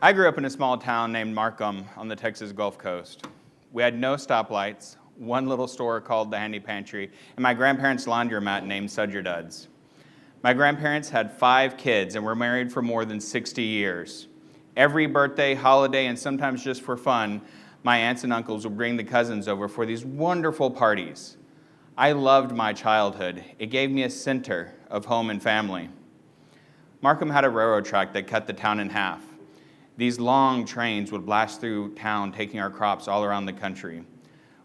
I grew up in a small town named Markham on the Texas Gulf Coast. We had no stoplights, one little store called the Handy Pantry, and my grandparents' laundromat named Sudger Duds. My grandparents had 5 kids and were married for more than 60 years. Every birthday, holiday, and sometimes just for fun, my aunts and uncles would bring the cousins over for these wonderful parties. I loved my childhood. It gave me a center of home and family. Markham had a railroad track that cut the town in half. These long trains would blast through town, taking our crops all around the country.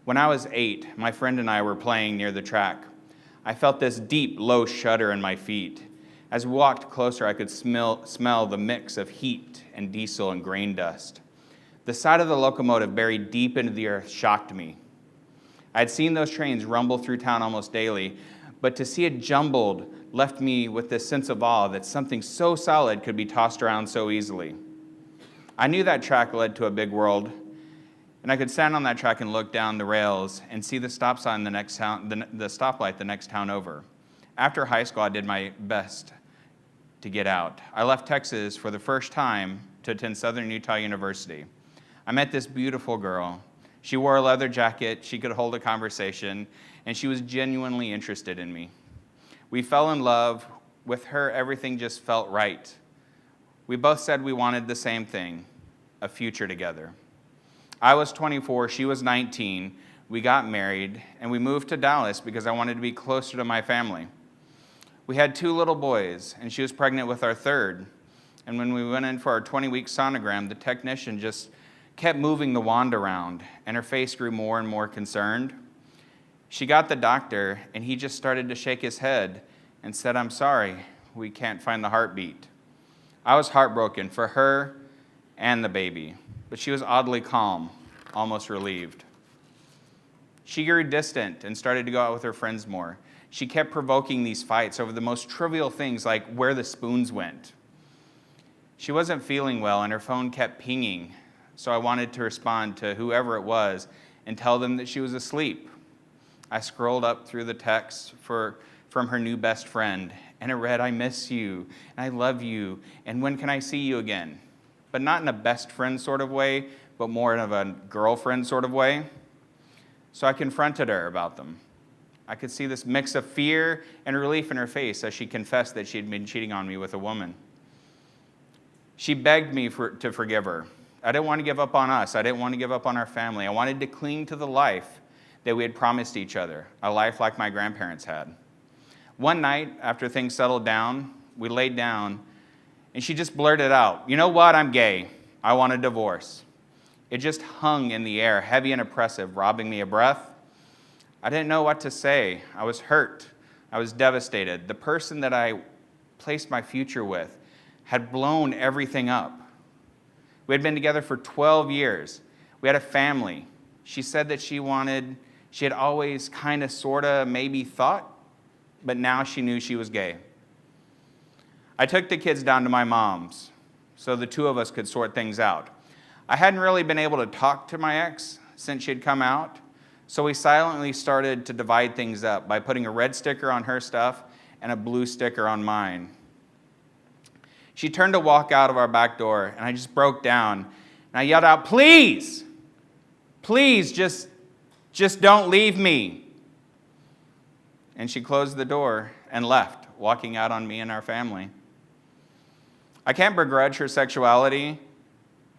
When I was 8, my friend and I were playing near the track. I felt this deep, low shudder in my feet. As we walked closer, I could smell the mix of heat and diesel and grain dust. The sight of the locomotive buried deep into the earth shocked me. I had seen those trains rumble through town almost daily, but to see it jumbled left me with this sense of awe that something so solid could be tossed around so easily. I knew that track led to a big world, and I could stand on that track and look down the rails and see the stop sign the stoplight the next town over. After high school, I did my best to get out. I left Texas for the first time to attend Southern Utah University. I met this beautiful girl. She wore a leather jacket, she could hold a conversation, and she was genuinely interested in me. We fell in love. With her, everything just felt right. We both said we wanted the same thing, a future together. I was 24, she was 19. We got married, and we moved to Dallas because I wanted to be closer to my family. We had 2 little boys, and she was pregnant with our third. And when we went in for our 20-week sonogram, the technician just kept moving the wand around, and her face grew more and more concerned. She got the doctor, and he just started to shake his head and said, "I'm sorry, we can't find the heartbeat." I was heartbroken for her and the baby, but she was oddly calm, almost relieved. She grew distant and started to go out with her friends more. She kept provoking these fights over the most trivial things like where the spoons went. She wasn't feeling well, and her phone kept pinging, so I wanted to respond to whoever it was and tell them that she was asleep. I scrolled up through the texts from her new best friend, and it read, "I miss you, and I love you, and when can I see you again?" But not in a best friend sort of way, but more of a girlfriend sort of way. So I confronted her about them. I could see this mix of fear and relief in her face as she confessed that she had been cheating on me with a woman. She begged me to forgive her. I didn't want to give up on us. I didn't want to give up on our family. I wanted to cling to the life that we had promised each other, a life like my grandparents had. One night, after things settled down, we laid down, and she just blurted out, "You know what? I'm gay. I want a divorce." It just hung in the air, heavy and oppressive, robbing me of breath. I didn't know what to say. I was hurt. I was devastated. The person that I placed my future with had blown everything up. We had been together for 12 years. We had a family. She said that she had always kind of, sort of, maybe thought, but now she knew she was gay. I took the kids down to my mom's so the 2 of us could sort things out. I hadn't really been able to talk to my ex since she had come out, so we silently started to divide things up by putting a red sticker on her stuff and a blue sticker on mine. She turned to walk out of our back door, and I just broke down, and I yelled out, "Please, please, just don't leave me." And she closed the door and left, walking out on me and our family. I can't begrudge her sexuality,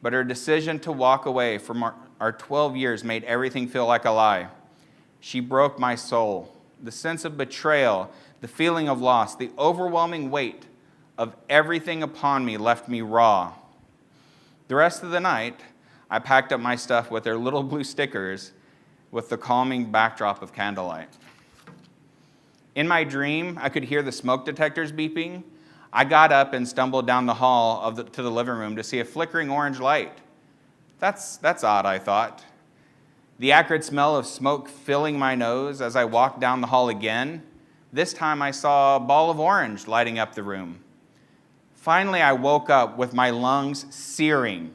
but her decision to walk away from our 12 years made everything feel like a lie. She broke my soul. The sense of betrayal, the feeling of loss, the overwhelming weight of everything upon me left me raw. The rest of the night, I packed up my stuff with their little blue stickers with the calming backdrop of candlelight. In my dream, I could hear the smoke detectors beeping. I got up and stumbled down the hall to the living room to see a flickering orange light. That's odd, I thought. The acrid smell of smoke filling my nose as I walked down the hall again. This time I saw a ball of orange lighting up the room. Finally, I woke up with my lungs searing.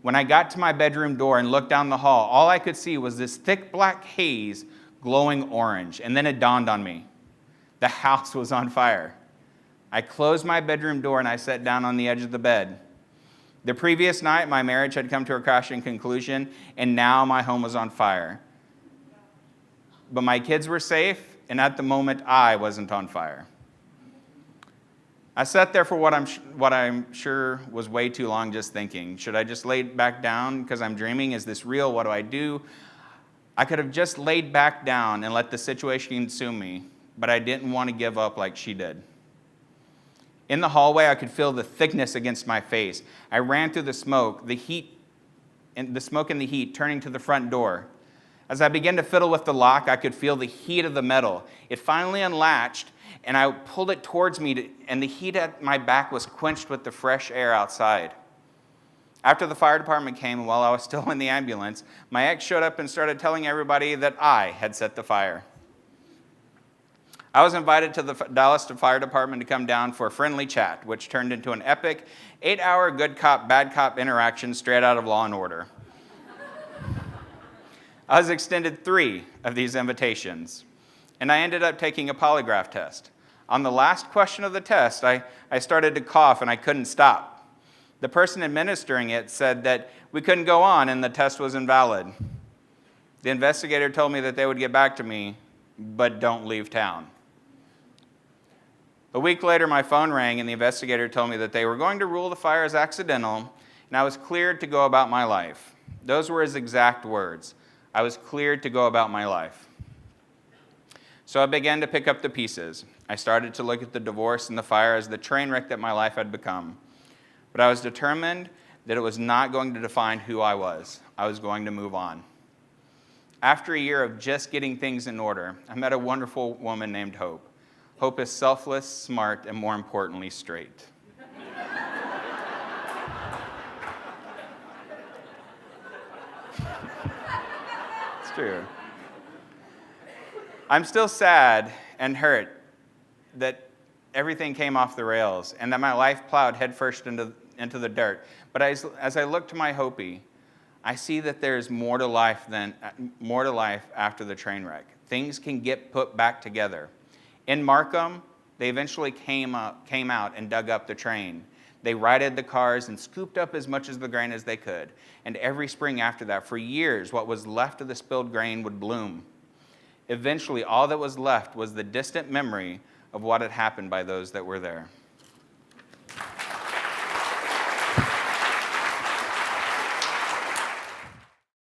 When I got to my bedroom door and looked down the hall, all I could see was this thick black haze glowing orange. And then it dawned on me. The house was on fire. I closed my bedroom door and I sat down on the edge of the bed. The previous night, my marriage had come to a crashing conclusion, and now my home was on fire. But my kids were safe, and at the moment, I wasn't on fire. I sat there for what I'm sure was way too long, just thinking, should I just lay back down because I'm dreaming? Is this real? What do I do? I could have just laid back down and let the situation consume me, but I didn't want to give up like she did. In the hallway, I could feel the thickness against my face. I ran through the smoke, and the heat, turning to the front door. As I began to fiddle with the lock, I could feel the heat of the metal. It finally unlatched, and I pulled it towards me, and the heat at my back was quenched with the fresh air outside. After the fire department came, and while I was still in the ambulance, my ex showed up and started telling everybody that I had set the fire. I was invited to the Dallas Fire Department to come down for a friendly chat, which turned into an epic 8-hour good cop, bad cop interaction straight out of Law and Order. I was extended 3 of these invitations, and I ended up taking a polygraph test. On the last question of the test, I started to cough, and I couldn't stop. The person administering it said that we couldn't go on and the test was invalid. The investigator told me that they would get back to me, but don't leave town. A week later, my phone rang, and the investigator told me that they were going to rule the fire as accidental, and I was cleared to go about my life. Those were his exact words. I was cleared to go about my life. So I began to pick up the pieces. I started to look at the divorce and the fire as the train wreck that my life had become. But I was determined that it was not going to define who I was. I was going to move on. After a year of just getting things in order, I met a wonderful woman named Hope. Hope is selfless, smart, and more importantly, straight. It's true. I'm still sad and hurt that everything came off the rails and that my life plowed headfirst into the dirt. But as I look to my Hopi, I see that there's more to life after the train wreck. Things can get put back together. In Markham, they eventually came out and dug up the train. They righted the cars and scooped up as much of the grain as they could. And every spring after that, for years, what was left of the spilled grain would bloom. Eventually, all that was left was the distant memory of what had happened by those that were there.